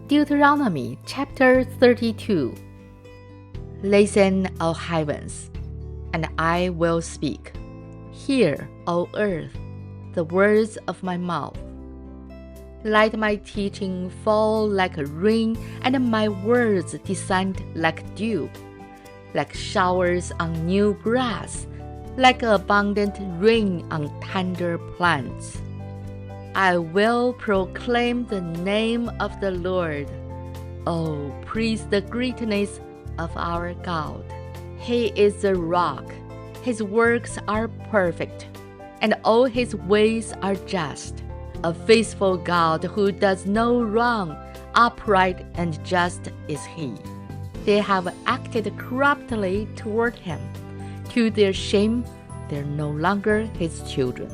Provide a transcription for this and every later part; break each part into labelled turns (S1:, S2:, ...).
S1: Deuteronomy Chapter 32. Listen, O heavens, and I will speak. Hear, O earth, the words of my mouth. Let my teaching fall like rain, and my words descend like dew, like showers on new grass, like abundant rain on tender plants. I will proclaim the name of the Lord. Oh, praise the greatness of our God. He is a rock. His works are perfect, and all his ways are just. A faithful God who does no wrong, upright and just is he. They have acted corruptly toward him. To their shame, they're no longer his children,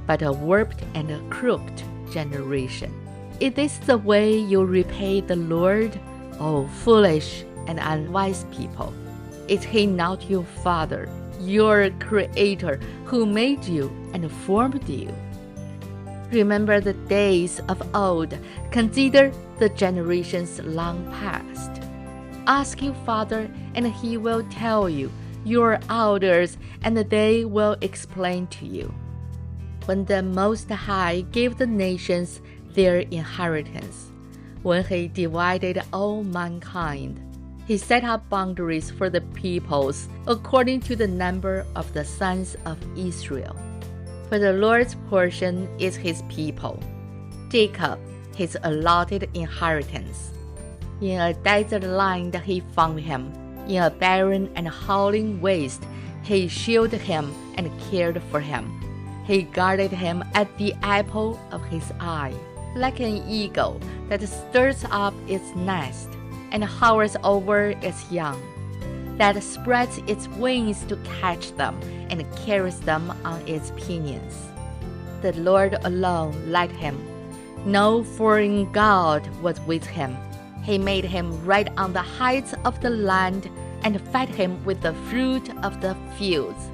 S1: but a warped and a crooked generation. Is this the way you repay the Lord, O foolish and unwise people? Is he not your Father, your Creator, who made you and formed you? Remember the days of old, consider the generations long past. Ask your father, and he will tell you, your elders, and they will explain to you. When the Most High gave the nations their inheritance, when he divided all mankind, he set up boundaries for the peoples according to the number of the sons of Israel. For the Lord's portion is his people, Jacob his allotted inheritance. In a desert land he found him, in a barren and howling waste he shielded him and cared for him. He guarded him at the apple of his eye, like an eagle that stirs up its nest and hovers over its young, that spreads its wings to catch them and carries them on its pinions. The Lord alone led him. No foreign god was with him. He made him ride on the heights of the land and fed him with the fruit of the fields.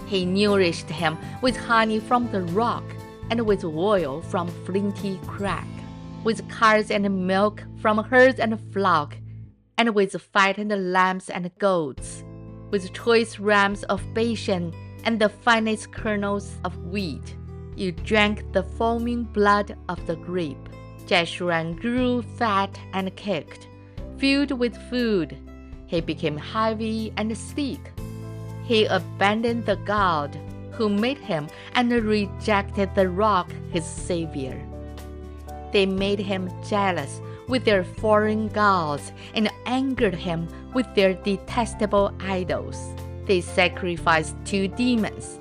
S1: He nourished him with honey from the rock and with oil from flinty crack, with curds and milk from herds and flock, and with fattened lambs and goats, with choice rams of Bashan and the finest kernels of wheat. You drank the foaming blood of the grape. Jeshurun grew fat and kicked, filled with food. He became heavy and sick. He abandoned the God who made him and rejected the rock, his Savior. They made him jealous with their foreign gods and angered him with their detestable idols. They sacrificed to demons,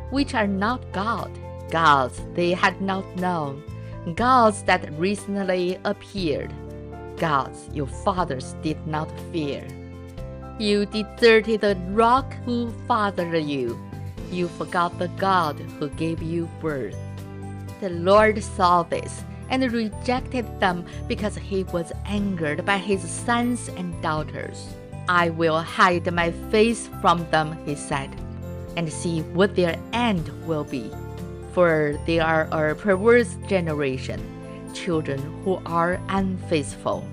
S1: which are not God, gods they had not known, gods that recently appeared, gods your fathers did not fear. You deserted the rock who fathered you. You forgot the God who gave you birth. The Lord saw this and rejected them because he was angered by his sons and daughters. I will hide my face from them, he said, and see what their end will be. For they are a perverse generation, children who are unfaithful.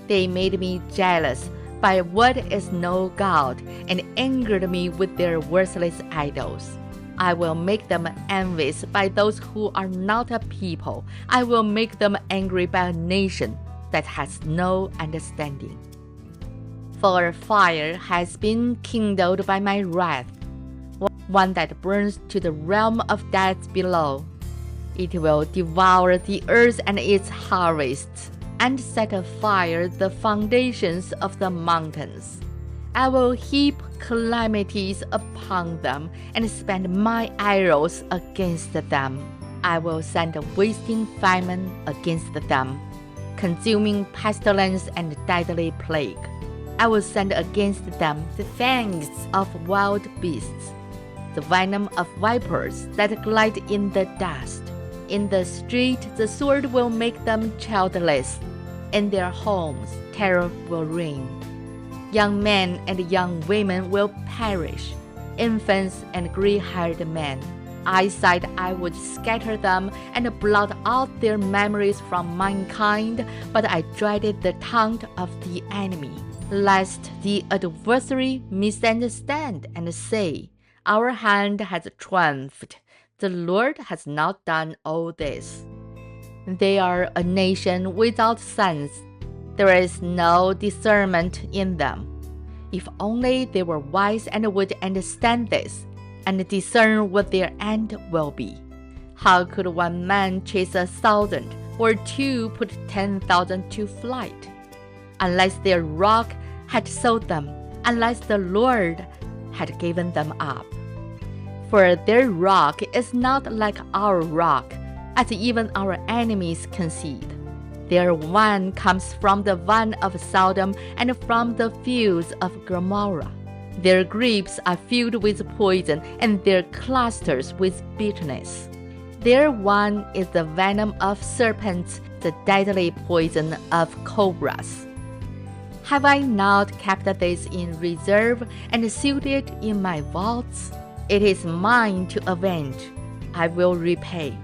S1: They made me jealous by what is no God, and angered me with their worthless idols. I will make them envious by those who are not a people. I will make them angry by a nation that has no understanding. For a fire has been kindled by my wrath, one that burns to the realm of death below. It will devour the earth and its harvests, and set afire the foundations of the mountains. I will heap calamities upon them and spend my arrows against them. I will send a wasting famine against them, consuming pestilence and deadly plague. I will send against them the fangs of wild beasts, the venom of vipers that glide in the dust. In the street the sword will make them childless. In their homes terror will reign. Young men and young women will perish, infants and gray-haired men, eyesight I would scatter them and blot out their memories from mankind, but I dreaded the taunt of the enemy, lest the adversary misunderstand and say, Our hand has triumphed. The Lord has not done all this. They are a nation without sense. There is no discernment in them. If only they were wise and would understand this, and discern what their end will be. How could one man chase 1,000, or two put 10,000 to flight? Unless their rock had sold them, unless the Lord had given them up. For their rock is not like our rock, as even our enemies concede. Their wine comes from the vine of Sodom and from the fields of Gomorrah. Their grapes are filled with poison, and their clusters with bitterness. Their wine is the venom of serpents, the deadly poison of cobras. Have I not kept this in reserve and sealed it in my vaults? It is mine to avenge. I will repay.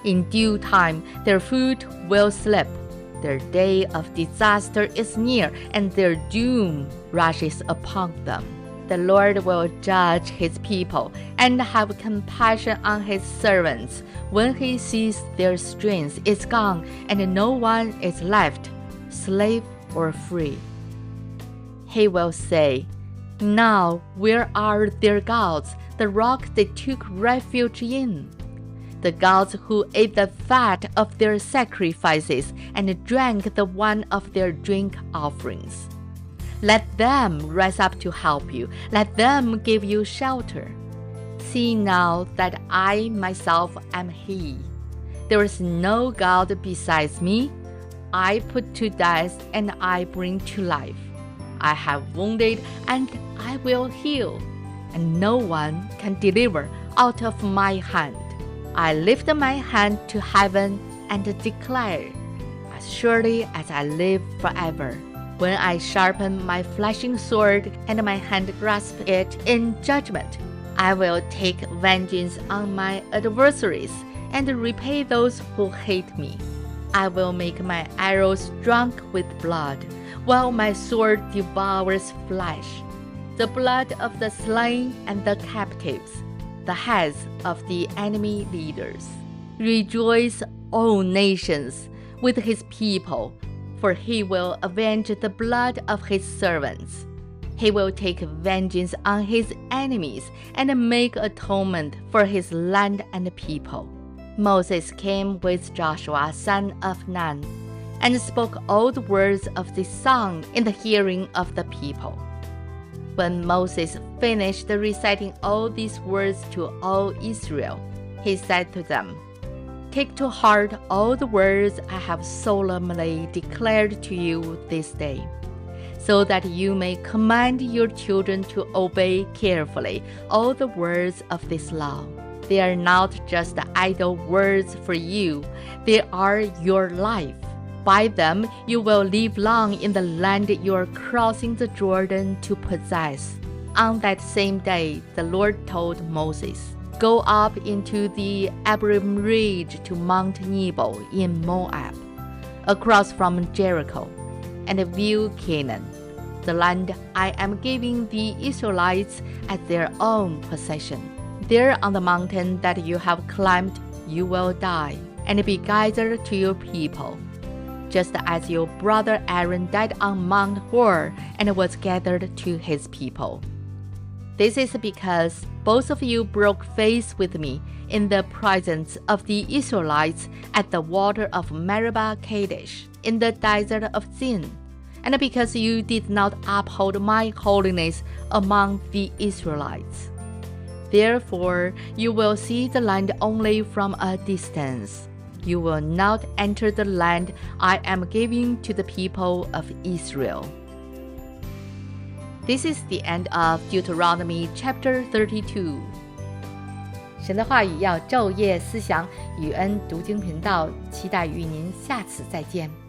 S1: In due time, their foot will slip. Their day of disaster is near, and their doom rushes upon them. The Lord will judge his people and have compassion on his servants when he sees their strength is gone and no one is left, slave or free. He will say, Now where are their gods, the rock they took refuge in? The gods who ate the fat of their sacrifices and drank the wine of their drink offerings. Let them rise up to help you. Let them give you shelter. See now that I myself am He. There is no God besides me. I put to death and I bring to life. I have wounded and I will heal, and no one can deliver out of my hand. I lift my hand to heaven and declare, As surely as I live forever, when I sharpen my flashing sword and my hand grasp it in judgment, I will take vengeance on my adversaries and repay those who hate me. I will make my arrows drunk with blood, while my sword devours flesh, the blood of the slain and the captives, the heads of the enemy leaders. Rejoice, all nations, with his people, for he will avenge the blood of his servants. He will take vengeance on his enemies and make atonement for his land and people. Moses came with Joshua son of Nun, and spoke all the words of this song in the hearing of the people. When Moses finished reciting all these words to all Israel, he said to them, Take to heart all the words I have solemnly declared to you this day, so that you may command your children to obey carefully all the words of this law. They are not just idle words for you, they are your life. By them you will live long in the land you are crossing the Jordan to possess. On that same day, the Lord told Moses, Go up into the Abarim ridge to Mount Nebo in Moab, across from Jericho, and view Canaan, the land I am giving the Israelites as their own possession. There on the mountain that you have climbed, you will die, and be gathered to your people, just as your brother Aaron died on Mount Hor and was gathered to his people. This is because both of you broke faith with me in the presence of the Israelites at the water of Meribah Kadesh, in the desert of Zin, and because you did not uphold my holiness among the Israelites. Therefore, you will see the land only from a distance. You will not enter the land I am giving to the people of Israel. This is the end of Deuteronomy Chapter 32. 神的话语要昼夜思想，与恩读经频道期待与您下次再见。